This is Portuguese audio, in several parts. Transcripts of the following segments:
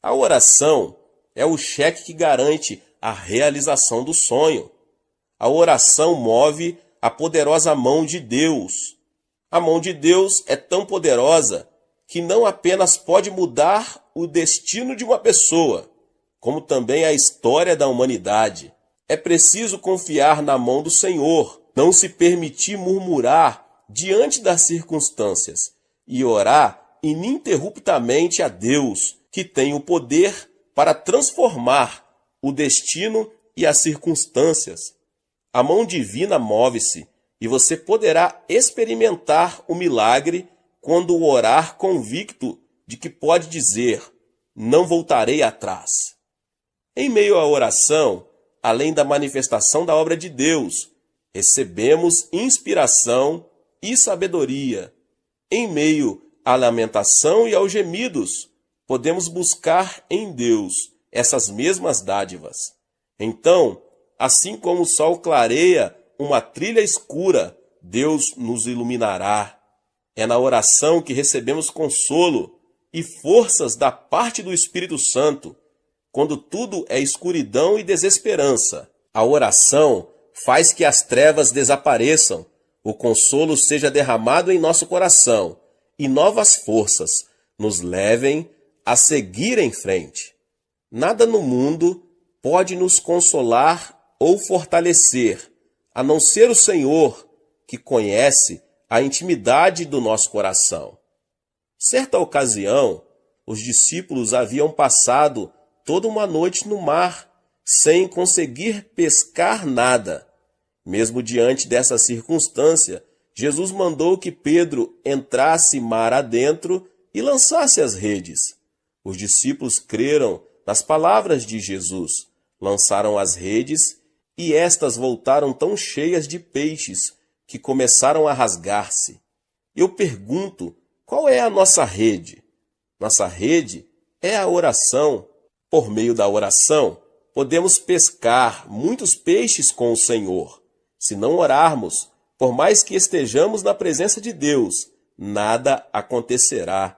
A oração é o cheque que garante a realização do sonho. A oração move a poderosa mão de Deus. A mão de Deus é tão poderosa que não apenas pode mudar o destino de uma pessoa, como também a história da humanidade. É preciso confiar na mão do Senhor, não se permitir murmurar diante das circunstâncias e orar ininterruptamente a Deus, que tem o poder para transformar o destino e as circunstâncias. A mão divina move-se e você poderá experimentar o milagre quando orar convicto de que pode dizer: não voltarei atrás. Em meio à oração, além da manifestação da obra de Deus, recebemos inspiração e sabedoria. Em meio à lamentação e aos gemidos, podemos buscar em Deus essas mesmas dádivas. Então, assim como o sol clareia uma trilha escura, Deus nos iluminará. É na oração que recebemos consolo e forças da parte do Espírito Santo, quando tudo é escuridão e desesperança. A oração faz que as trevas desapareçam, o consolo seja derramado em nosso coração e novas forças nos levem a seguir em frente. Nada no mundo pode nos consolar ou fortalecer, a não ser o Senhor, que conhece a intimidade do nosso coração. Certa ocasião, os discípulos haviam passado toda uma noite no mar, sem conseguir pescar nada. Mesmo diante dessa circunstância, Jesus mandou que Pedro entrasse mar adentro e lançasse as redes. Os discípulos creram nas palavras de Jesus, lançaram as redes e estas voltaram tão cheias de peixes que começaram a rasgar-se. Eu pergunto, qual é a nossa rede? Nossa rede é a oração. Por meio da oração, podemos pescar muitos peixes com o Senhor. Se não orarmos, por mais que estejamos na presença de Deus, nada acontecerá.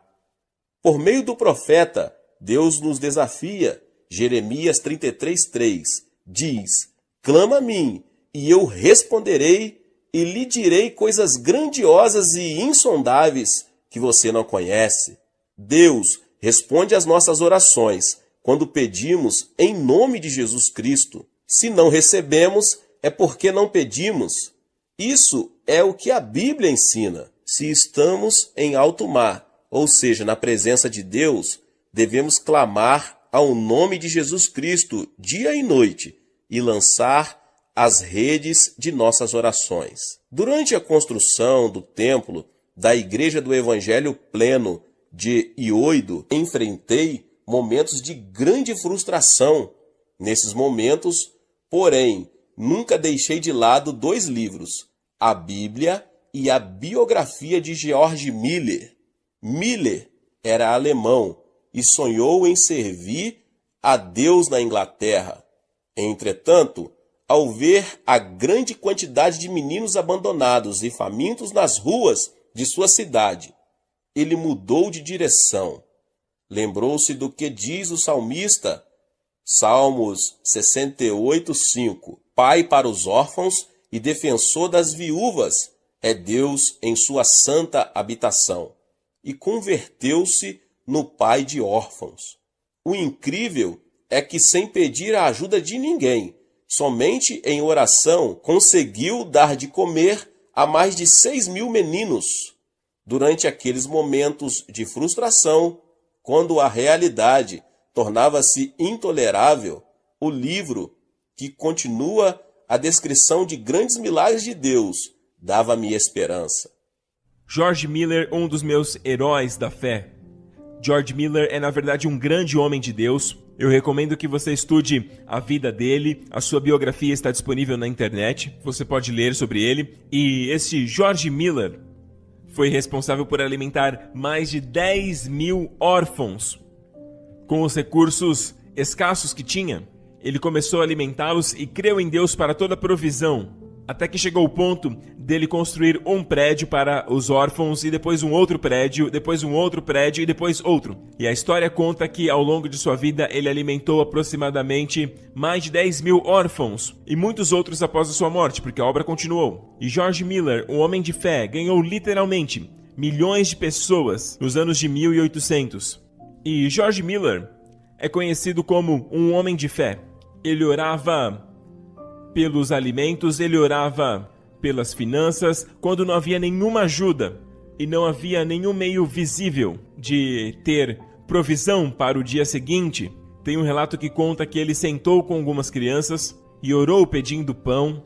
Por meio do profeta, Deus nos desafia. Jeremias 33:3 diz: clama a mim, e eu responderei, e lhe direi coisas grandiosas e insondáveis que você não conhece. Deus responde às nossas orações quando pedimos em nome de Jesus Cristo. Se não recebemos, é porque não pedimos. Isso é o que a Bíblia ensina. Se estamos em alto mar, ou seja, na presença de Deus, devemos clamar ao nome de Jesus Cristo dia e noite e lançar as redes de nossas orações. Durante a construção do templo da Igreja do Evangelho Pleno de Ioido, enfrentei momentos de grande frustração. Nesses momentos, porém, nunca deixei de lado 2 livros, a Bíblia e a biografia de George Miller. Miller era alemão e sonhou em servir a Deus na Inglaterra. Entretanto, ao ver a grande quantidade de meninos abandonados e famintos nas ruas de sua cidade, ele mudou de direção. Lembrou-se do que diz o salmista, Salmos 68:5. Pai para os órfãos e defensor das viúvas é Deus em sua santa habitação. E converteu-se no pai de órfãos. O incrível é que, sem pedir a ajuda de ninguém, somente em oração, conseguiu dar de comer a mais de 6.000 meninos. Durante aqueles momentos de frustração, quando a realidade tornava-se intolerável, o livro, que continua a descrição de grandes milagres de Deus, dava-me esperança. George Miller, um dos meus heróis da fé. George Miller é, na verdade, um grande homem de Deus. Eu recomendo que você estude a vida dele. A sua biografia está disponível na internet. Você pode ler sobre ele. E esse George Miller foi responsável por alimentar mais de 10.000 órfãos. Com os recursos escassos que tinha, ele começou a alimentá-los e creu em Deus para toda provisão. Até que chegou o ponto dele construir um prédio para os órfãos e depois um outro prédio, depois um outro prédio e depois outro. E a história conta que ao longo de sua vida ele alimentou aproximadamente mais de 10 mil órfãos e muitos outros após a sua morte, porque a obra continuou. E George Miller, um homem de fé, ganhou literalmente milhões de pessoas nos anos de 1800. E George Miller é conhecido como um homem de fé. Ele orava pelos alimentos, ele orava pelas finanças, quando não havia nenhuma ajuda e não havia nenhum meio visível de ter provisão para o dia seguinte. Tem um relato que conta que ele sentou com algumas crianças e orou pedindo pão,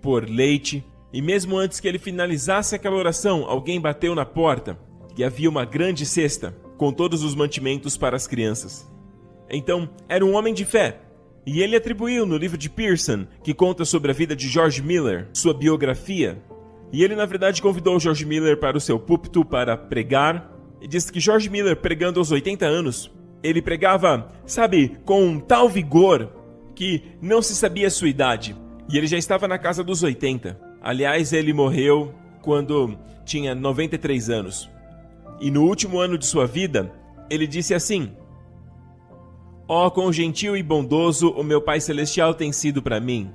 por leite, e mesmo antes que ele finalizasse aquela oração, alguém bateu na porta e havia uma grande cesta com todos os mantimentos para as crianças. Então, era um homem de fé. E ele atribuiu no livro de Pearson, que conta sobre a vida de George Miller, sua biografia. E ele, na verdade, convidou George Miller para o seu púlpito para pregar. E disse que George Miller, pregando aos 80 anos, ele pregava, sabe, com um tal vigor que não se sabia a sua idade. E ele já estava na casa dos 80. Aliás, ele morreu quando tinha 93 anos. E no último ano de sua vida, ele disse assim: "Ó, quão gentil e bondoso o meu Pai Celestial tem sido para mim.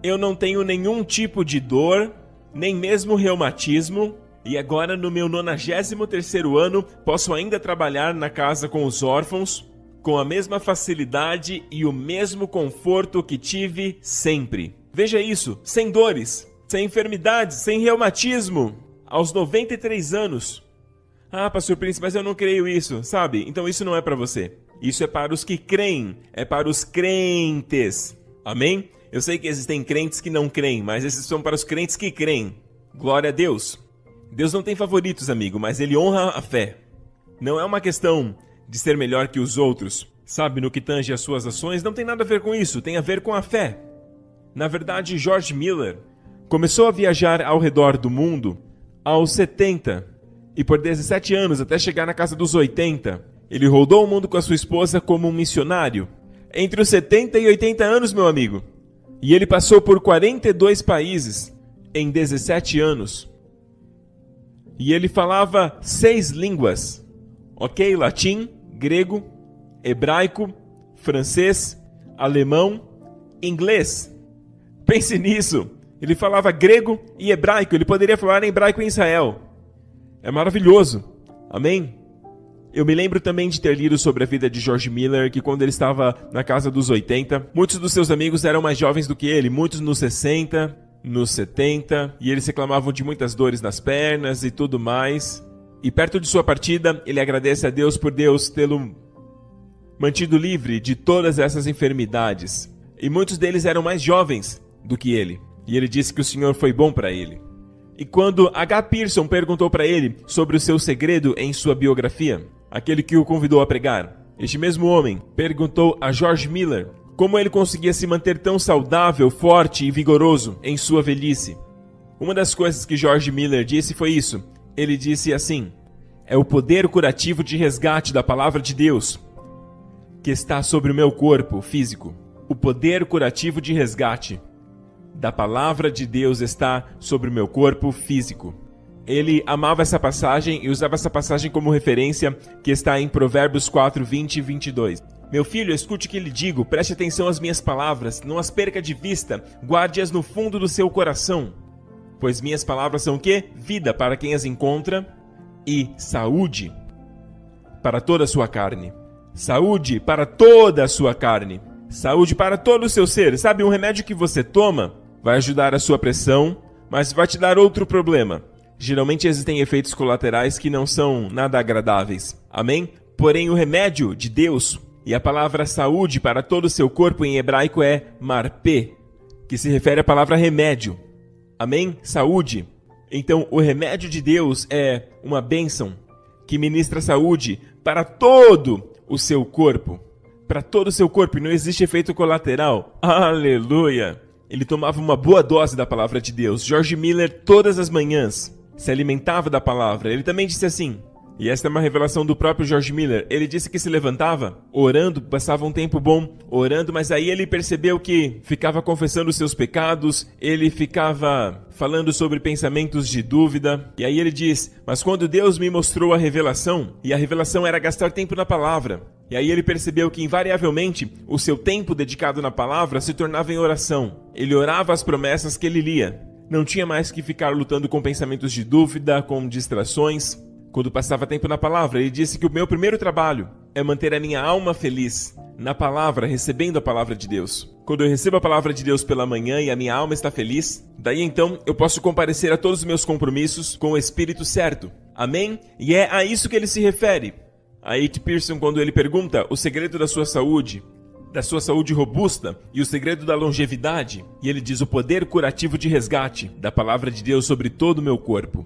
Eu não tenho nenhum tipo de dor, nem mesmo reumatismo, e agora no meu 93º ano posso ainda trabalhar na casa com os órfãos, com a mesma facilidade e o mesmo conforto que tive sempre." Veja isso, sem dores, sem enfermidades, sem reumatismo, aos 93 anos. "Ah, pastor Prince, mas eu não creio isso", sabe? Então isso não é para você. Isso é para os que creem, é para os crentes. Amém? Eu sei que existem crentes que não creem, mas esses são para os crentes que creem. Glória a Deus. Deus não tem favoritos, amigo, mas Ele honra a fé. Não é uma questão de ser melhor que os outros. Sabe, no que tange as suas ações, não tem nada a ver com isso, tem a ver com a fé. Na verdade, George Miller começou a viajar ao redor do mundo aos 70 e por 17 anos, até chegar na casa dos 80, ele rodou o mundo com a sua esposa como um missionário. Entre os 70 e 80 anos, meu amigo. E ele passou por 42 países em 17 anos. E ele falava 6 línguas. Ok? Latim, grego, hebraico, francês, alemão, inglês. Pense nisso. Ele falava grego e hebraico. Ele poderia falar em hebraico em Israel. É maravilhoso. Amém? Eu me lembro também de ter lido sobre a vida de George Miller, que quando ele estava na casa dos 80, muitos dos seus amigos eram mais jovens do que ele, muitos nos 60, nos 70, e eles reclamavam de muitas dores nas pernas e tudo mais. E perto de sua partida, ele agradece a Deus por Deus tê-lo mantido livre de todas essas enfermidades. E muitos deles eram mais jovens do que ele. E ele disse que o Senhor foi bom para ele. E quando H. Pearson perguntou para ele sobre o seu segredo em sua biografia, aquele que o convidou a pregar, este mesmo homem perguntou a George Miller como ele conseguia se manter tão saudável, forte e vigoroso em sua velhice. Uma das coisas que George Miller disse foi isso. Ele disse assim: "É o poder curativo de resgate da palavra de Deus que está sobre o meu corpo físico. O poder curativo de resgate da palavra de Deus está sobre o meu corpo físico." Ele amava essa passagem e usava essa passagem como referência, que está em Provérbios 4, 20 e 22. "Meu filho, escute o que lhe digo, preste atenção às minhas palavras, não as perca de vista, guarde-as no fundo do seu coração. Pois minhas palavras são o quê? Vida para quem as encontra e saúde para toda a sua carne." Saúde para toda a sua carne. Saúde para todo o seu ser. Sabe, um remédio que você toma vai ajudar a sua pressão, mas vai te dar outro problema. Geralmente existem efeitos colaterais que não são nada agradáveis. Amém? Porém, o remédio de Deus e a palavra saúde para todo o seu corpo em hebraico é marpê, que se refere à palavra remédio. Amém? Saúde. Então, o remédio de Deus é uma bênção que ministra saúde para todo o seu corpo. Para todo o seu corpo, e não existe efeito colateral. Aleluia! Ele tomava uma boa dose da palavra de Deus. George Miller, todas as manhãs, se alimentava da palavra. Ele também disse assim: E esta é uma revelação do próprio George Miller. Ele disse que se levantava, orando, passava um tempo bom orando, mas aí ele percebeu que ficava confessando os seus pecados, ele ficava falando sobre pensamentos de dúvida. E aí ele diz, mas quando Deus me mostrou a revelação, e a revelação era gastar tempo na palavra, e aí ele percebeu que invariavelmente o seu tempo dedicado na palavra se tornava em oração. Ele orava as promessas que ele lia. Não tinha mais que ficar lutando com pensamentos de dúvida, com distrações. Quando passava tempo na palavra, ele disse que o meu primeiro trabalho é manter a minha alma feliz na palavra, recebendo a palavra de Deus. Quando eu recebo a palavra de Deus pela manhã e a minha alma está feliz, daí então eu posso comparecer a todos os meus compromissos com o espírito certo. Amém? E é a isso que ele se refere. A A.T. Pierson, quando ele pergunta o segredo da sua saúde robusta e o segredo da longevidade, e ele diz o poder curativo de resgate da palavra de Deus sobre todo o meu corpo.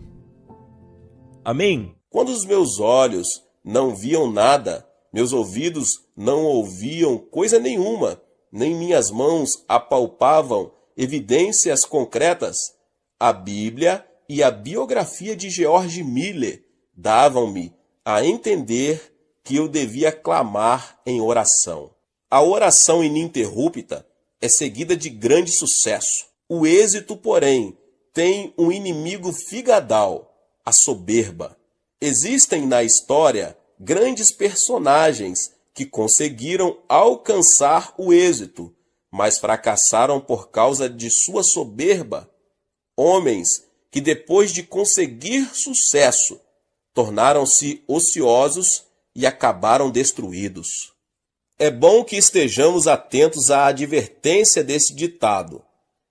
Amém? Quando os meus olhos não viam nada, meus ouvidos não ouviam coisa nenhuma, nem minhas mãos apalpavam evidências concretas, a Bíblia e a biografia de George Miller davam-me a entender que eu devia clamar em oração. A oração ininterrupta é seguida de grande sucesso. O êxito, porém, tem um inimigo figadal, a soberba. Existem na história grandes personagens que conseguiram alcançar o êxito, mas fracassaram por causa de sua soberba. Homens que, depois de conseguir sucesso, tornaram-se ociosos e acabaram destruídos. É bom que estejamos atentos à advertência desse ditado.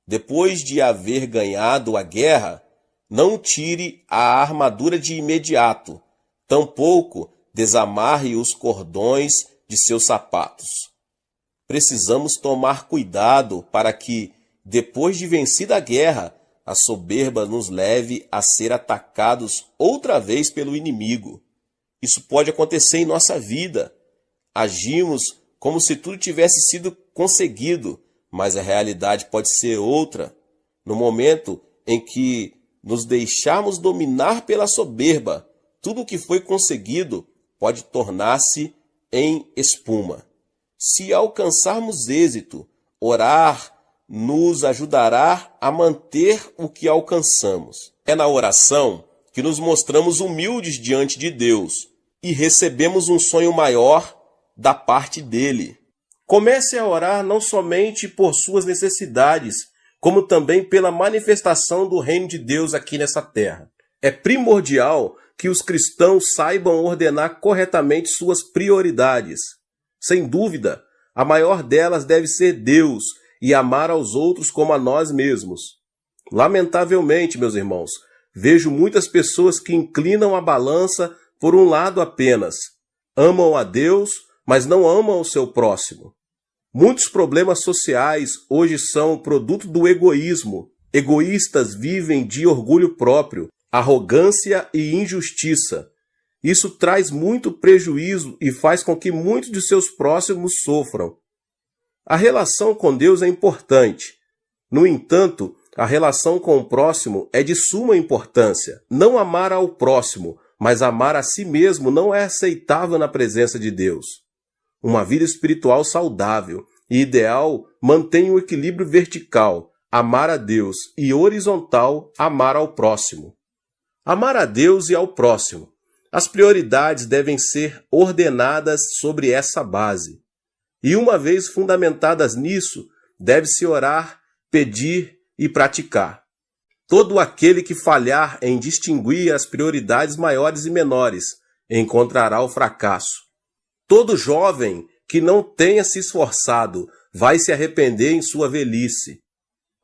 Depois de haver ganhado a guerra, não tire a armadura de imediato, tampouco desamarre os cordões de seus sapatos. Precisamos tomar cuidado para que, depois de vencida a guerra, a soberba nos leve a ser atacados outra vez pelo inimigo. Isso pode acontecer em nossa vida. Agimos como se tudo tivesse sido conseguido, mas a realidade pode ser outra. No momento em que nos deixarmos dominar pela soberba, tudo o que foi conseguido pode tornar-se em espuma. Se alcançarmos êxito, orar nos ajudará a manter o que alcançamos. É na oração que nos mostramos humildes diante de Deus e recebemos um sonho maior da parte dele. Comece a orar não somente por suas necessidades, como também pela manifestação do reino de Deus aqui nessa terra. É primordial que os cristãos saibam ordenar corretamente suas prioridades. Sem dúvida, a maior delas deve ser Deus e amar aos outros como a nós mesmos. Lamentavelmente, meus irmãos, vejo muitas pessoas que inclinam a balança por um lado apenas. Amam a Deus, mas não amam o seu próximo. Muitos problemas sociais hoje são produto do egoísmo. Egoístas vivem de orgulho próprio, arrogância e injustiça. Isso traz muito prejuízo e faz com que muitos de seus próximos sofram. A relação com Deus é importante. No entanto, a relação com o próximo é de suma importância. Não amar ao próximo, mas amar a si mesmo não é aceitável na presença de Deus. Uma vida espiritual saudável e ideal mantém o equilíbrio vertical, amar a Deus, e horizontal, amar ao próximo. Amar a Deus e ao próximo. As prioridades devem ser ordenadas sobre essa base. E uma vez fundamentadas nisso, deve-se orar, pedir e praticar. Todo aquele que falhar em distinguir as prioridades maiores e menores encontrará o fracasso. Todo jovem que não tenha se esforçado vai se arrepender em sua velhice.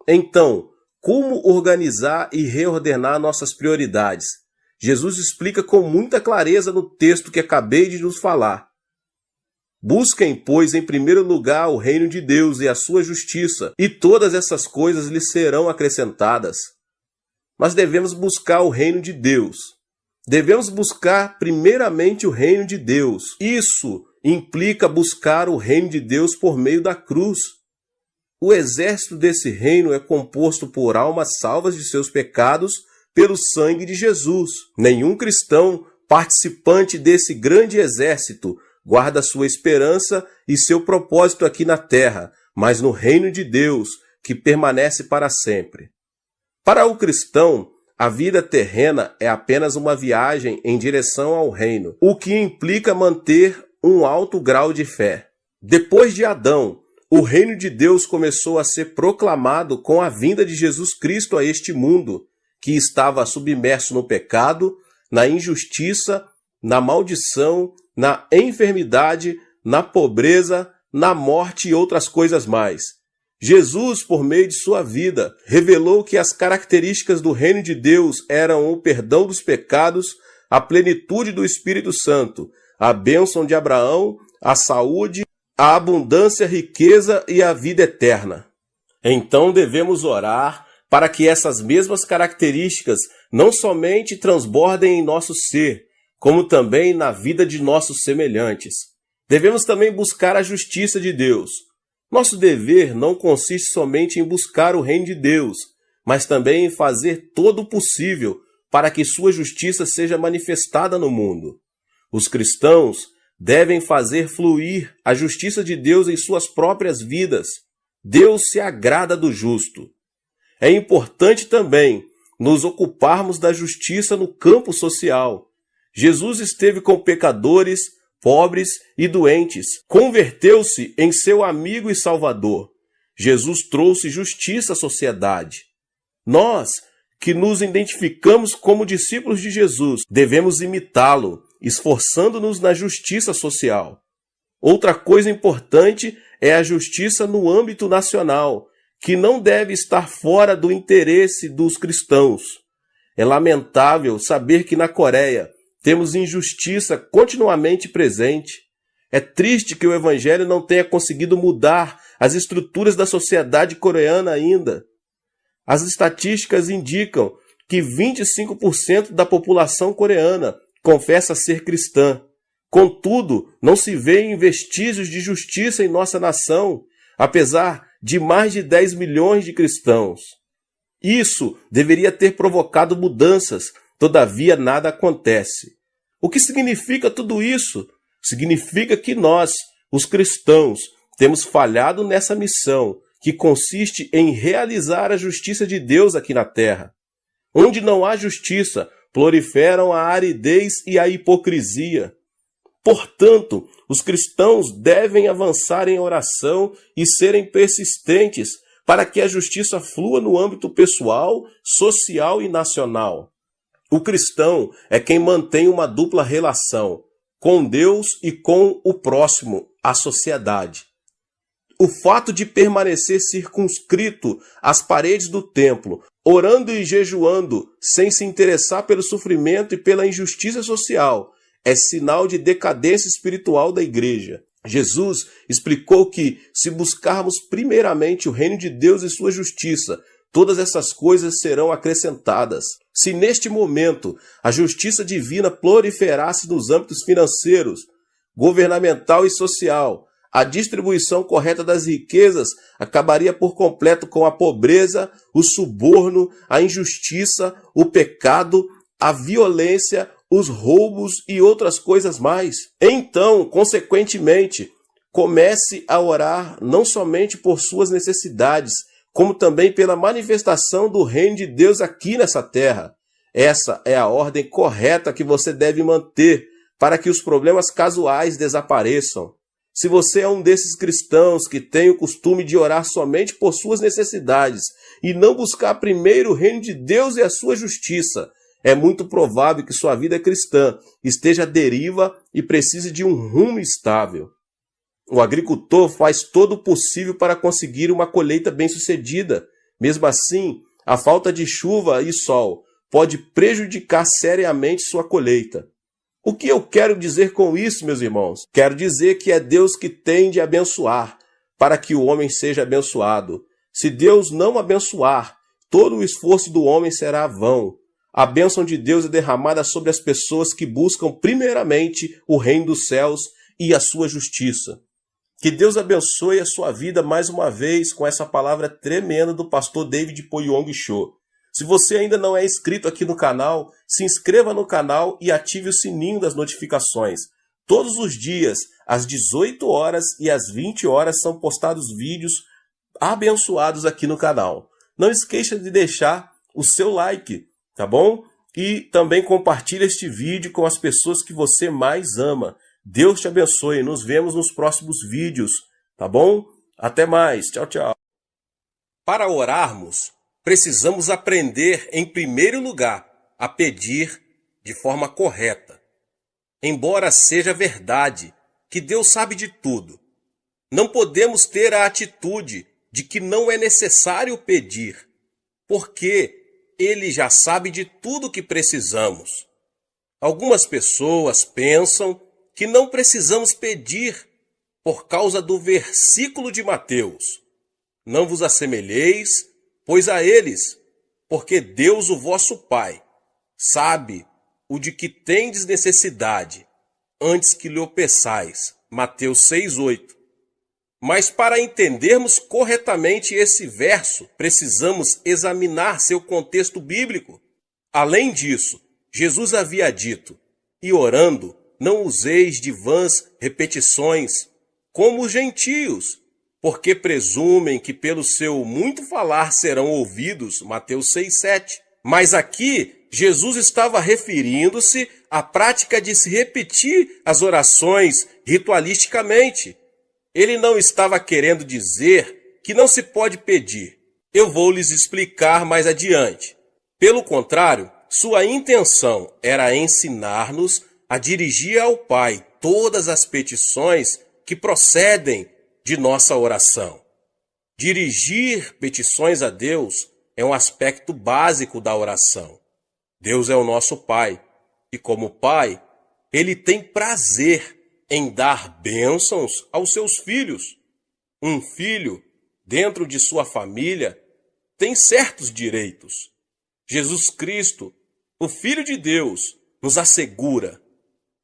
Então, como organizar e reordenar nossas prioridades? Jesus explica com muita clareza no texto que acabei de nos falar. Busquem, pois, em primeiro lugar o reino de Deus e a sua justiça, e todas essas coisas lhes serão acrescentadas. Mas devemos buscar o reino de Deus. Devemos buscar primeiramente o reino de Deus. Isso implica buscar o reino de Deus por meio da cruz. O exército desse reino é composto por almas salvas de seus pecados pelo sangue de Jesus. Nenhum cristão participante desse grande exército, guarda sua esperança e seu propósito aqui na terra, mas no reino de Deus, que permanece para sempre. Para o cristão, a vida terrena é apenas uma viagem em direção ao reino, o que implica manter um alto grau de fé. Depois de Adão, o reino de Deus começou a ser proclamado com a vinda de Jesus Cristo a este mundo, que estava submerso no pecado, na injustiça, na maldição, na enfermidade, na pobreza, na morte e outras coisas mais. Jesus, por meio de sua vida, revelou que as características do reino de Deus eram o perdão dos pecados, a plenitude do Espírito Santo, a bênção de Abraão, a saúde, a abundância, a riqueza e a vida eterna. Então devemos orar para que essas mesmas características não somente transbordem em nosso ser, como também na vida de nossos semelhantes. Devemos também buscar a justiça de Deus. Nosso dever não consiste somente em buscar o reino de Deus, mas também em fazer todo o possível para que sua justiça seja manifestada no mundo. Os cristãos devem fazer fluir a justiça de Deus em suas próprias vidas. Deus se agrada do justo. É importante também nos ocuparmos da justiça no campo social. Jesus esteve com pecadores, pobres e doentes. Converteu-se em seu amigo e salvador. Jesus trouxe justiça à sociedade. Nós, que nos identificamos como discípulos de Jesus, devemos imitá-lo, esforçando-nos na justiça social. Outra coisa importante é a justiça no âmbito nacional, que não deve estar fora do interesse dos cristãos. É lamentável saber que na Coreia temos injustiça continuamente presente. É triste que o Evangelho não tenha conseguido mudar as estruturas da sociedade coreana ainda. As estatísticas indicam que 25% da população coreana confessa ser cristã. Contudo, não se vê vestígios de justiça em nossa nação, apesar de mais de 10 milhões de cristãos. Isso deveria ter provocado mudanças, todavia nada acontece. O que significa tudo isso? Significa que nós, os cristãos, temos falhado nessa missão, que consiste em realizar a justiça de Deus aqui na terra. Onde não há justiça, proliferam a aridez e a hipocrisia. Portanto, os cristãos devem avançar em oração e serem persistentes para que a justiça flua no âmbito pessoal, social e nacional. O cristão é quem mantém uma dupla relação com Deus e com o próximo, a sociedade. O fato de permanecer circunscrito às paredes do templo, orando e jejuando, sem se interessar pelo sofrimento e pela injustiça social, é sinal de decadência espiritual da igreja. Jesus explicou que, se buscarmos primeiramente o reino de Deus e sua justiça, todas essas coisas serão acrescentadas. Se neste momento a justiça divina proliferasse nos âmbitos financeiros, governamental e social, a distribuição correta das riquezas acabaria por completo com a pobreza, o suborno, a injustiça, o pecado, a violência, os roubos e outras coisas mais. Então, consequentemente, comece a orar não somente por suas necessidades, como também pela manifestação do reino de Deus aqui nessa terra. Essa é a ordem correta que você deve manter para que os problemas casuais desapareçam. Se você é um desses cristãos que tem o costume de orar somente por suas necessidades e não buscar primeiro o reino de Deus e a sua justiça, é muito provável que sua vida cristã esteja à deriva e precise de um rumo estável. O agricultor faz todo o possível para conseguir uma colheita bem-sucedida. Mesmo assim, a falta de chuva e sol pode prejudicar seriamente sua colheita. O que eu quero dizer com isso, meus irmãos? Quero dizer que é Deus que tem de abençoar, para que o homem seja abençoado. Se Deus não abençoar, todo o esforço do homem será vão. A bênção de Deus é derramada sobre as pessoas que buscam primeiramente o reino dos céus e a sua justiça. Que Deus abençoe a sua vida mais uma vez com essa palavra tremenda do pastor David Po Yong Cho. Se você ainda não é inscrito aqui no canal, se inscreva no canal e ative o sininho das notificações. Todos os dias, às 18 horas e às 20 horas, são postados vídeos abençoados aqui no canal. Não esqueça de deixar o seu like, tá bom? E também compartilhe este vídeo com as pessoas que você mais ama. Deus te abençoe. Nos vemos nos próximos vídeos, tá bom? Até mais. Tchau, tchau. Para orarmos, precisamos aprender, em primeiro lugar, a pedir de forma correta. Embora seja verdade que Deus sabe de tudo, não podemos ter a atitude de que não é necessário pedir, porque Ele já sabe de tudo que precisamos. Algumas pessoas pensam que não precisamos pedir por causa do versículo de Mateus. Não vos assemelheis, pois a eles, porque Deus, o vosso Pai, sabe o de que tendes necessidade, antes que lhe o peçais. Mateus 6:8. Mas para entendermos corretamente esse verso, precisamos examinar seu contexto bíblico. Além disso, Jesus havia dito: "E orando, não useis de vãs repetições, como os gentios, porque presumem que pelo seu muito falar serão ouvidos." Mateus 6:7. Mas aqui, Jesus estava referindo-se à prática de se repetir as orações ritualisticamente. Ele não estava querendo dizer que não se pode pedir. Eu vou lhes explicar mais adiante. Pelo contrário, sua intenção era ensinar-nos a dirigir ao Pai todas as petições que procedem de nossa oração. Dirigir petições a Deus é um aspecto básico da oração. Deus é o nosso Pai, e como Pai, Ele tem prazer em dar bênçãos aos seus filhos. Um filho, dentro de sua família, tem certos direitos. Jesus Cristo, o Filho de Deus, nos assegura: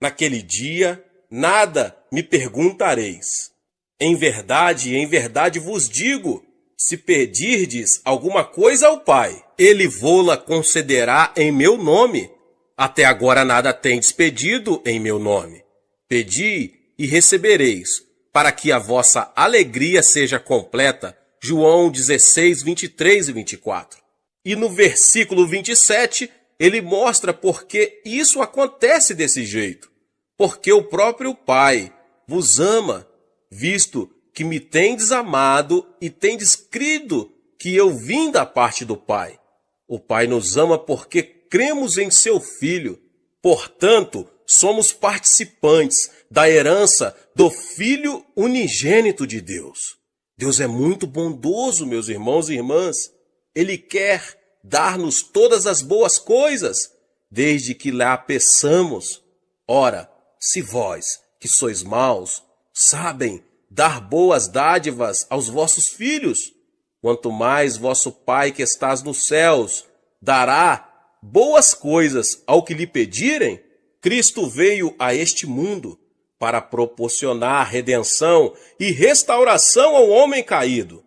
naquele dia, nada me perguntareis. Em verdade vos digo, se pedirdes alguma coisa ao Pai, Ele vô-la concederá em meu nome. Até agora nada tendes pedido em meu nome. Pedi e recebereis, para que a vossa alegria seja completa. João 16, 23 e 24. E no versículo 27, ele mostra por que isso acontece desse jeito. Porque o próprio Pai vos ama, visto que me tendes amado e tendes crido que eu vim da parte do Pai. O Pai nos ama porque cremos em seu Filho. Portanto, somos participantes da herança do Filho unigênito de Deus. Deus é muito bondoso, meus irmãos e irmãs. Ele quer dar-nos todas as boas coisas, desde que lá peçamos. Ora, se vós, que sois maus, sabem dar boas dádivas aos vossos filhos, quanto mais vosso Pai que estás nos céus dará boas coisas ao que lhe pedirem. Cristo veio a este mundo para proporcionar redenção e restauração ao homem caído.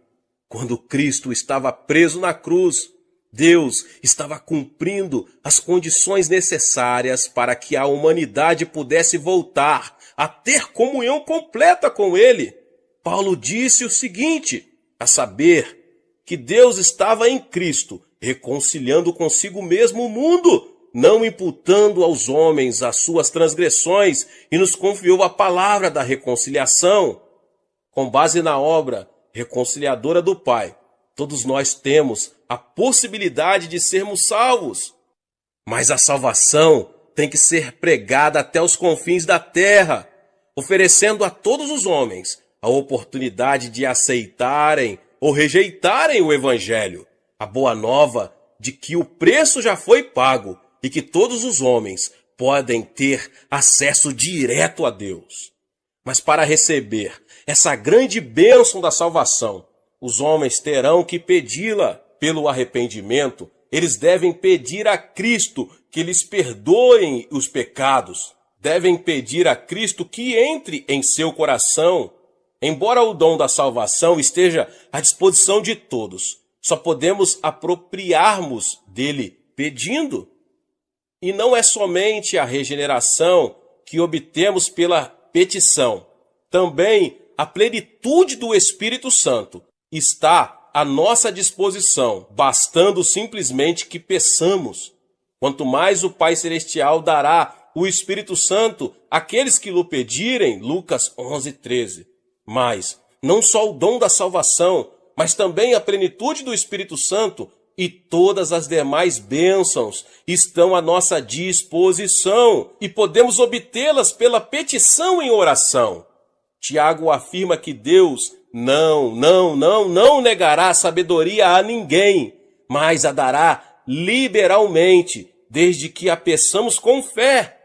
Quando Cristo estava preso na cruz, Deus estava cumprindo as condições necessárias para que a humanidade pudesse voltar a ter comunhão completa com Ele. Paulo disse o seguinte, a saber, que Deus estava em Cristo, reconciliando consigo mesmo o mundo, não imputando aos homens as suas transgressões, e nos confiou a palavra da reconciliação. Com base na obra reconciliadora do Pai, todos nós temos a possibilidade de sermos salvos. Mas a salvação tem que ser pregada até os confins da terra, oferecendo a todos os homens a oportunidade de aceitarem ou rejeitarem o Evangelho, a boa nova de que o preço já foi pago e que todos os homens podem ter acesso direto a Deus. Mas para receber essa grande bênção da salvação, os homens terão que pedi-la pelo arrependimento. Eles devem pedir a Cristo que lhes perdoem os pecados. Devem pedir a Cristo que entre em seu coração. Embora o dom da salvação esteja à disposição de todos, Só podemos apropriarmos dele pedindo. E não é somente a regeneração que obtemos pela petição. Também a plenitude do Espírito Santo está à nossa disposição, bastando simplesmente que peçamos. Quanto mais o Pai Celestial dará o Espírito Santo àqueles que lhe pedirem, Lucas 11:13. Mas não só o dom da salvação, mas também a plenitude do Espírito Santo e todas as demais bênçãos estão à nossa disposição e podemos obtê-las pela petição em oração. Tiago afirma que Deus não negará a sabedoria a ninguém, mas a dará liberalmente, desde que a peçamos com fé.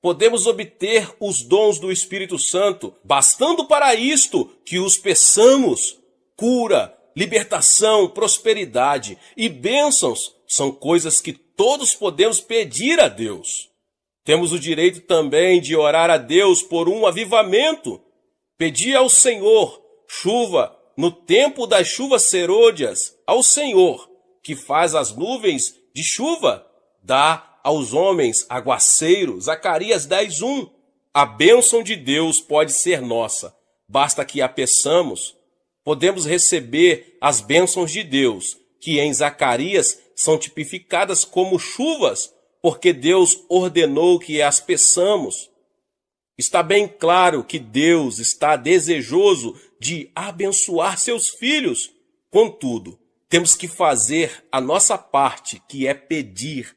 Podemos obter os dons do Espírito Santo, bastando para isto que os peçamos. Cura, libertação, prosperidade e bênçãos são coisas que todos podemos pedir a Deus. Temos o direito também de orar a Deus por um avivamento. Pedir ao Senhor chuva no tempo das chuvas serôdias, ao Senhor, que faz as nuvens de chuva, dá aos homens aguaceiro. Zacarias 10:1. A bênção de Deus pode ser nossa, basta que a peçamos. Podemos receber as bênçãos de Deus, que em Zacarias são tipificadas como chuvas, porque Deus ordenou que as peçamos. Está bem claro que Deus está desejoso de abençoar seus filhos. Contudo, temos que fazer a nossa parte, que é pedir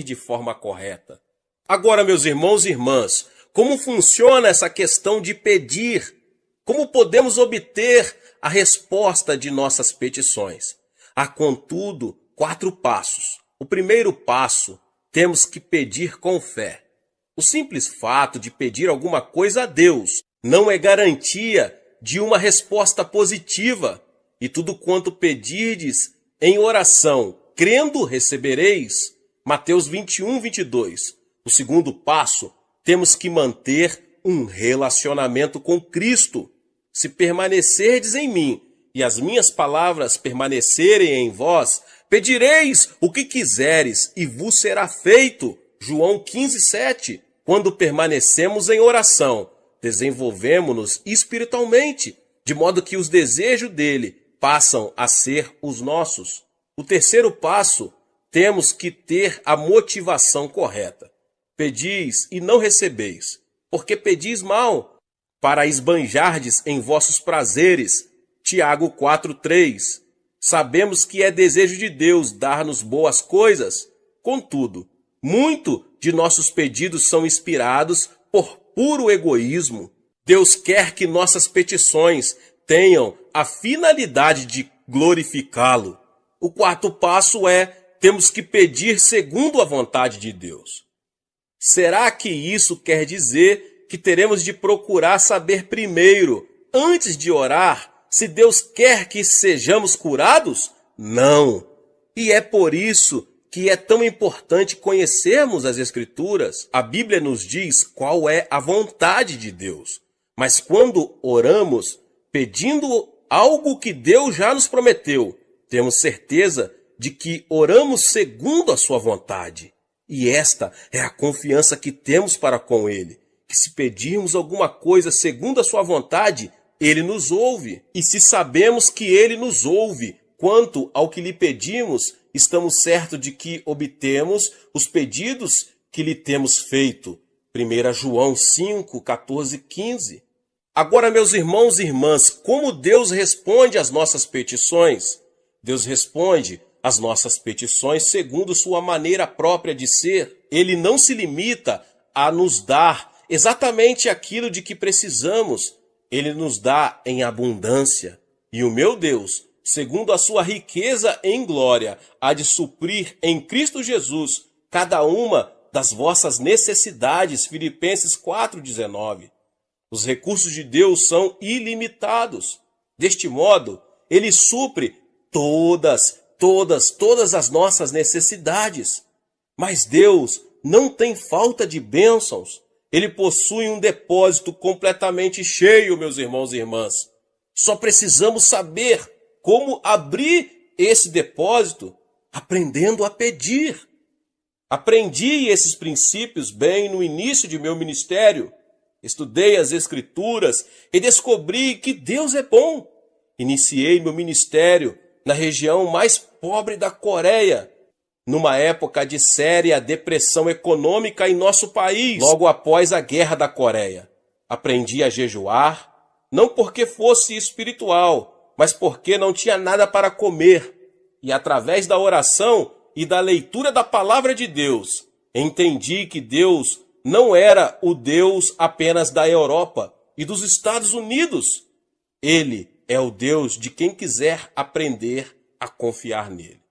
de forma correta. Agora, meus irmãos e irmãs, como funciona essa questão de pedir? Como podemos obter a resposta de nossas petições? Há, contudo, 4 passos. O primeiro passo, temos que pedir com fé. O simples fato de pedir alguma coisa a Deus não é garantia de uma resposta positiva. E tudo quanto pedirdes em oração, crendo, recebereis. Mateus 21:22. O segundo passo, temos que manter um relacionamento com Cristo. Se permanecerdes em mim e as minhas palavras permanecerem em vós, pedireis o que quiseres e vos será feito. João 15:7. Quando permanecemos em oração, desenvolvemos-nos espiritualmente, de modo que os desejos dele passam a ser os nossos. O terceiro passo, temos que ter a motivação correta. Pedis e não recebeis, porque pedis mal, para esbanjardes em vossos prazeres. Tiago 4:3. Sabemos que é desejo de Deus dar-nos boas coisas. Contudo, muito de nossos pedidos são inspirados por puro egoísmo. Deus quer que nossas petições tenham a finalidade de glorificá-lo. O quarto passo é: temos que pedir segundo a vontade de Deus. Será que isso quer dizer que teremos de procurar saber primeiro, antes de orar, se Deus quer que sejamos curados? Não. E é por isso que é tão importante conhecermos as Escrituras. A Bíblia nos diz qual é a vontade de Deus. Mas quando oramos, pedindo algo que Deus já nos prometeu, temos certeza de que oramos segundo a sua vontade. E esta é a confiança que temos para com ele, que se pedirmos alguma coisa segundo a sua vontade, ele nos ouve. E se sabemos que ele nos ouve quanto ao que lhe pedimos, estamos certos de que obtemos os pedidos que lhe temos feito. 1 João 5, 14, 15. Agora, meus irmãos e irmãs, como Deus responde às nossas petições? Deus responde as nossas petições segundo sua maneira própria de ser. Ele não se limita a nos dar exatamente aquilo de que precisamos. Ele nos dá em abundância. E o meu Deus, segundo a sua riqueza em glória, há de suprir em Cristo Jesus cada uma das vossas necessidades. Filipenses 4,19. Os recursos de Deus são ilimitados. Deste modo, ele supre todas as nossas necessidades. Mas Deus não tem falta de bênçãos. Ele possui um depósito completamente cheio, meus irmãos e irmãs. Só precisamos saber como abrir esse depósito? Aprendendo a pedir. Aprendi esses princípios bem no início de meu ministério. Estudei as Escrituras e descobri que Deus é bom. Iniciei meu ministério na região mais pobre da Coreia, numa época de séria depressão econômica em nosso país, logo após a Guerra da Coreia. Aprendi a jejuar, não porque fosse espiritual, mas porque não tinha nada para comer. E através da oração e da leitura da palavra de Deus, entendi que Deus não era o Deus apenas da Europa e dos Estados Unidos. Ele é o Deus de quem quiser aprender a confiar nele.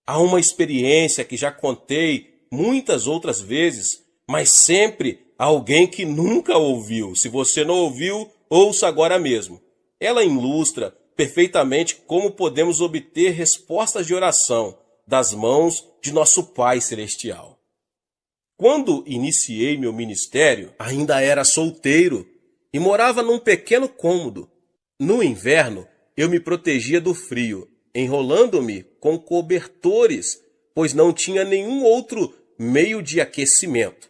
Há uma experiência que já contei muitas outras vezes, mas sempre há alguém que nunca ouviu. Se você não ouviu, ouça agora mesmo. Ela ilustra perfeitamente como podemos obter respostas de oração das mãos de nosso Pai Celestial. Quando iniciei meu ministério, ainda era solteiro e morava num pequeno cômodo. No inverno, eu me protegia do frio, enrolando-me com cobertores, pois não tinha nenhum outro meio de aquecimento.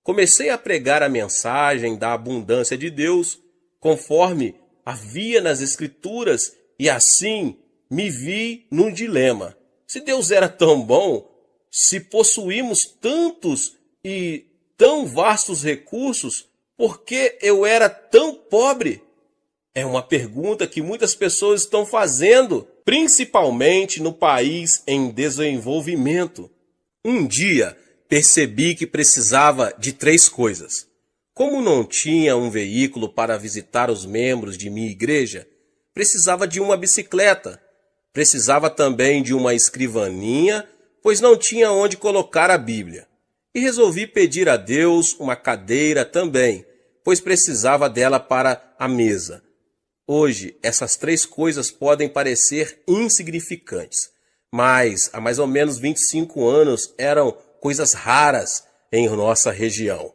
Comecei a pregar a mensagem da abundância de Deus, conforme havia nas Escrituras, e assim me vi num dilema. Se Deus era tão bom, se possuímos tantos e tão vastos recursos, por que eu era tão pobre? É uma pergunta que muitas pessoas estão fazendo, principalmente no país em desenvolvimento. Um dia percebi que precisava de 3 coisas. Como não tinha um veículo para visitar os membros de minha igreja, precisava de uma bicicleta. Precisava também de uma escrivaninha, pois não tinha onde colocar a Bíblia. E resolvi pedir a Deus uma cadeira também, pois precisava dela para a mesa. Hoje, essas 3 coisas podem parecer insignificantes, mas há mais ou menos 25 anos eram coisas raras em nossa região.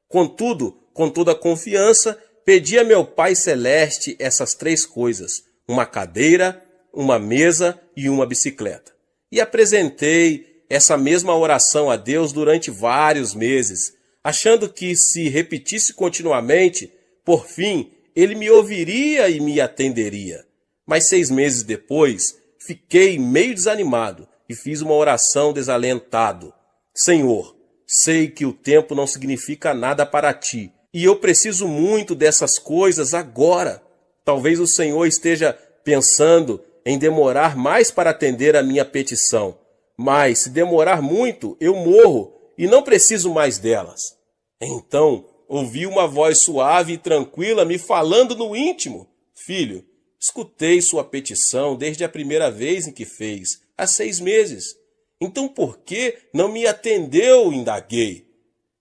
Contudo, com toda a confiança, pedi a meu Pai Celeste essas 3 coisas, uma cadeira, uma mesa e uma bicicleta. E apresentei essa mesma oração a Deus durante vários meses, achando que se repetisse continuamente, por fim, Ele me ouviria e me atenderia. Mas 6 meses depois, fiquei meio desanimado e fiz uma oração desalentado. Senhor, sei que o tempo não significa nada para ti, e eu preciso muito dessas coisas agora. Talvez o Senhor esteja pensando em demorar mais para atender a minha petição, mas se demorar muito, eu morro e não preciso mais delas. Então, ouvi uma voz suave e tranquila me falando no íntimo. Filho, escutei sua petição desde a primeira vez em que fez, há 6 meses. Então por que não me atendeu? Indaguei.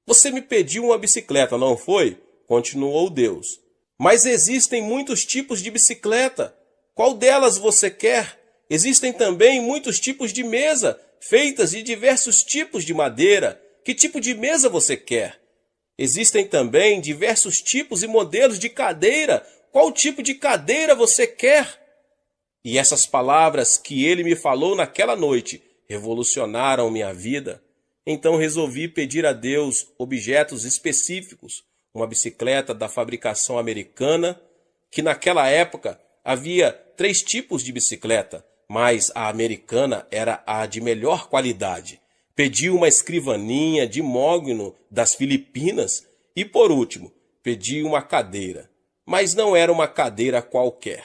Você me pediu uma bicicleta, não foi? Continuou Deus. Mas existem muitos tipos de bicicleta. Qual delas você quer? Existem também muitos tipos de mesa, feitas de diversos tipos de madeira. Que tipo de mesa você quer? Existem também diversos tipos e modelos de cadeira. Qual tipo de cadeira você quer? E essas palavras que ele me falou naquela noite revolucionaram minha vida. Então resolvi pedir a Deus objetos específicos. Uma bicicleta da fabricação americana, que naquela época havia 3 tipos de bicicleta, mas a americana era a de melhor qualidade. Pedi uma escrivaninha de mogno das Filipinas e, por último, pedi uma cadeira. Mas não era uma cadeira qualquer.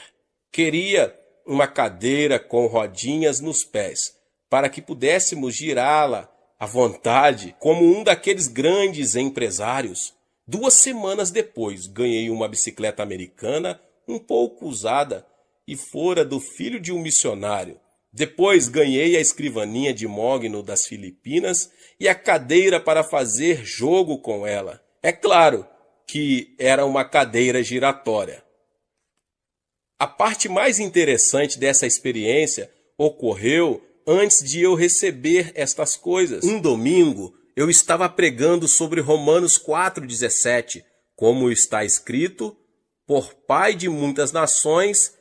Queria uma cadeira com rodinhas nos pés, para que pudéssemos girá-la à vontade, como um daqueles grandes empresários. 2 semanas depois, ganhei uma bicicleta americana, um pouco usada, e fora do filho de um missionário. Depois ganhei a escrivaninha de mogno das Filipinas e a cadeira para fazer jogo com ela. É claro que era uma cadeira giratória. A parte mais interessante dessa experiência ocorreu antes de eu receber estas coisas. Um domingo, eu estava pregando sobre Romanos 4,17, como está escrito: por pai de muitas nações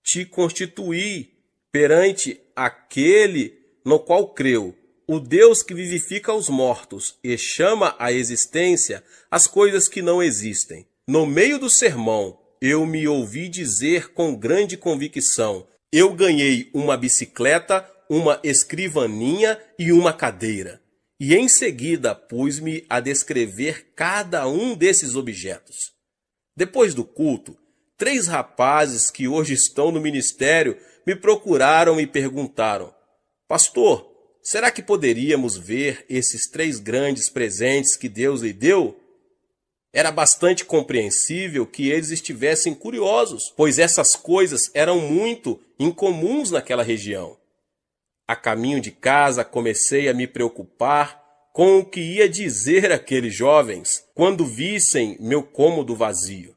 te constituí perante aquele no qual creu, o Deus que vivifica os mortos e chama à existência as coisas que não existem. No meio do sermão, eu me ouvi dizer com grande convicção: eu ganhei uma bicicleta, uma escrivaninha e uma cadeira. E em seguida pus-me a descrever cada um desses objetos. Depois do culto, 3 rapazes que hoje estão no ministério me procuraram e perguntaram: pastor, será que poderíamos ver esses 3 grandes presentes que Deus lhe deu? Era bastante compreensível que eles estivessem curiosos, pois essas coisas eram muito incomuns naquela região. A caminho de casa comecei a me preocupar com o que ia dizer aqueles jovens quando vissem meu cômodo vazio.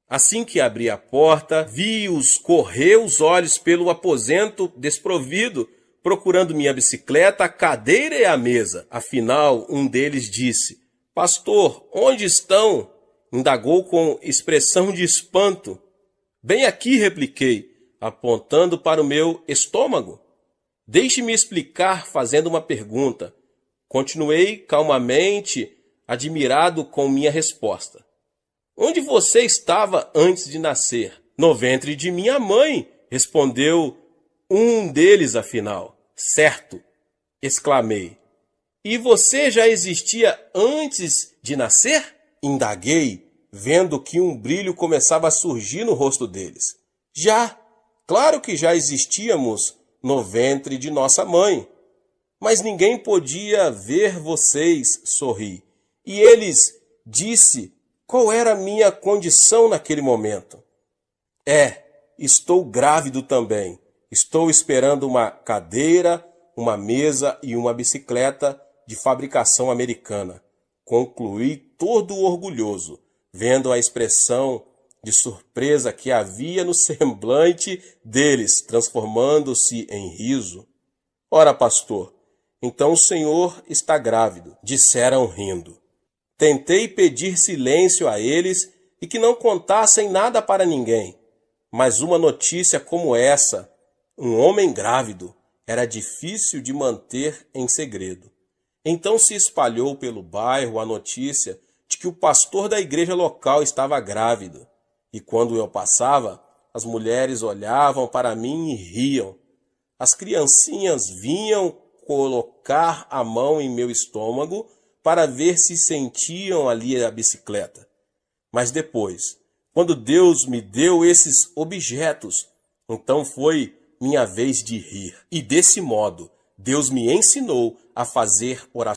Assim que abri a porta, vi-os correr os olhos pelo aposento desprovido, procurando minha bicicleta, a cadeira e a mesa. Afinal, um deles disse: pastor, onde estão? Indagou com expressão de espanto. Bem aqui, repliquei, apontando para o meu estômago. Deixe-me explicar fazendo uma pergunta. Continuei calmamente, admirado com minha resposta. Onde você estava antes de nascer? No ventre de minha mãe, respondeu um deles afinal. Certo, exclamei. E você já existia antes de nascer? Indaguei, vendo que um brilho começava a surgir no rosto deles. Já, claro que já existíamos no ventre de nossa mãe. Mas ninguém podia ver vocês, sorri. E eles disse qual era a minha condição naquele momento. Estou grávido também. Estou esperando uma cadeira, uma mesa e uma bicicleta de fabricação americana. Concluí todo orgulhoso, vendo a expressão de surpresa que havia no semblante deles, transformando-se em riso. Ora, pastor, então o senhor está grávido, disseram rindo. Tentei pedir silêncio a eles e que não contassem nada para ninguém. Mas uma notícia como essa, um homem grávido, era difícil de manter em segredo. Então se espalhou pelo bairro a notícia de que o pastor da igreja local estava grávido. E quando eu passava, as mulheres olhavam para mim e riam. As criancinhas vinham colocar a mão em meu estômago para ver se sentiam ali a bicicleta. Mas depois, quando Deus me deu esses objetos, então foi minha vez de rir. E desse modo, Deus me ensinou a fazer oração.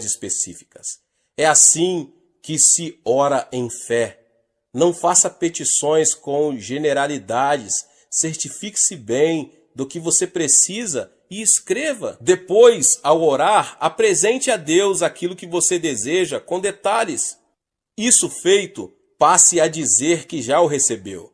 Específicas. É assim que se ora em fé. Não faça petições com generalidades. Certifique-se bem do que você precisa e escreva. Depois, ao orar, apresente a Deus aquilo que você deseja com detalhes. Isso feito, passe a dizer que já o recebeu.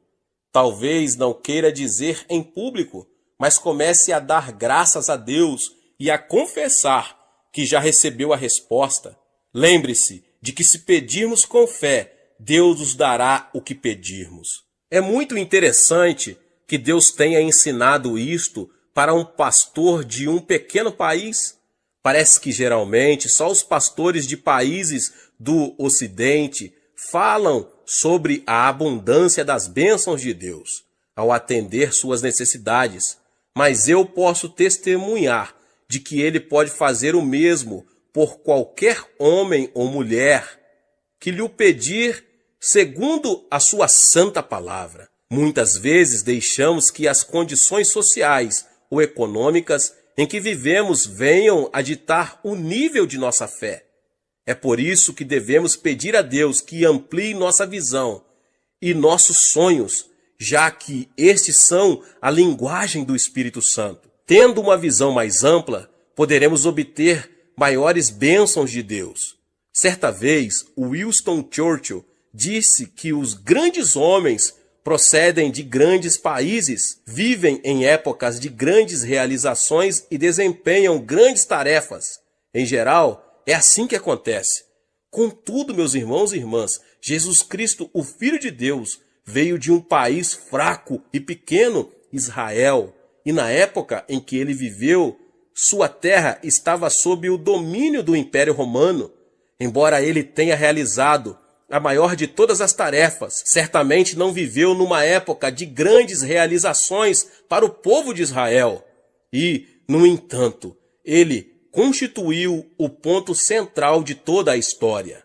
Talvez não queira dizer em público, mas comece a dar graças a Deus e a confessar que já recebeu a resposta. Lembre-se de que se pedirmos com fé, Deus nos dará o que pedirmos. É muito interessante que Deus tenha ensinado isto para um pastor de um pequeno país. Parece que geralmente só os pastores de países do Ocidente falam sobre a abundância das bênçãos de Deus ao atender suas necessidades, mas eu posso testemunhar de que Ele pode fazer o mesmo por qualquer homem ou mulher que lhe o pedir segundo a sua santa palavra. Muitas vezes deixamos que as condições sociais ou econômicas em que vivemos venham a ditar o nível de nossa fé. É por isso que devemos pedir a Deus que amplie nossa visão e nossos sonhos, já que estes são a linguagem do Espírito Santo. Tendo uma visão mais ampla, poderemos obter maiores bênçãos de Deus. Certa vez, Winston Churchill disse que os grandes homens procedem de grandes países, vivem em épocas de grandes realizações e desempenham grandes tarefas. Em geral, é assim que acontece. Contudo, meus irmãos e irmãs, Jesus Cristo, o Filho de Deus, veio de um país fraco e pequeno, Israel, e na época em que ele viveu, sua terra estava sob o domínio do Império Romano. Embora ele tenha realizado a maior de todas as tarefas, certamente não viveu numa época de grandes realizações para o povo de Israel. E, no entanto, ele constituiu o ponto central de toda a história.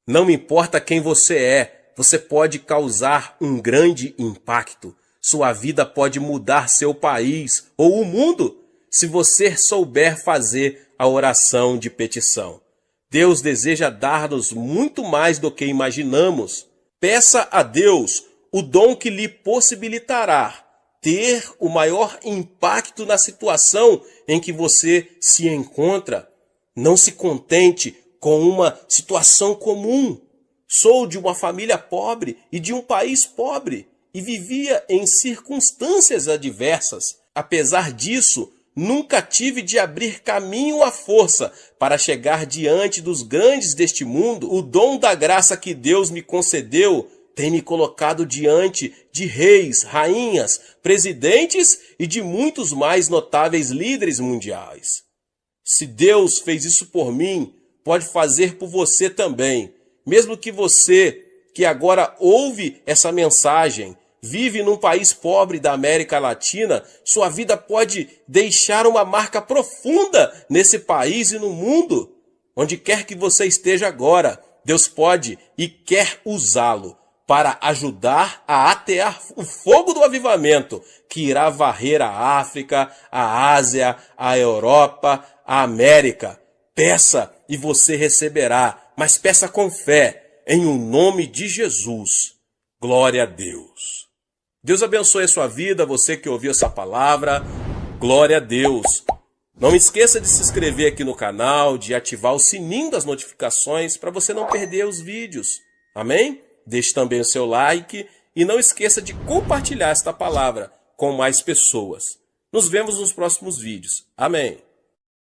Não importa quem você é, você pode causar um grande impacto. Sua vida pode mudar seu país ou o mundo, se você souber fazer a oração de petição. Deus deseja dar-nos muito mais do que imaginamos. Peça a Deus o dom que lhe possibilitará ter o maior impacto na situação em que você se encontra. Não se contente com uma situação comum. Sou de uma família pobre e de um país pobre e vivia em circunstâncias adversas. Apesar disso, nunca tive de abrir caminho à força para chegar diante dos grandes deste mundo. O dom da graça que Deus me concedeu tem me colocado diante de reis, rainhas, presidentes e de muitos mais notáveis líderes mundiais. Se Deus fez isso por mim, pode fazer por você também. Mesmo que você, que agora ouve essa mensagem, vive num país pobre da América Latina, sua vida pode deixar uma marca profunda nesse país e no mundo. Onde quer que você esteja agora, Deus pode e quer usá-lo para ajudar a atear o fogo do avivamento que irá varrer a África, a Ásia, a Europa, a América. Peça e você receberá, mas peça com fé, em o nome de Jesus. Glória a Deus. Deus abençoe a sua vida, você que ouviu essa palavra. Glória a Deus. Não esqueça de se inscrever aqui no canal, de ativar o sininho das notificações para você não perder os vídeos. Amém? Deixe também o seu like e não esqueça de compartilhar esta palavra com mais pessoas. Nos vemos nos próximos vídeos. Amém.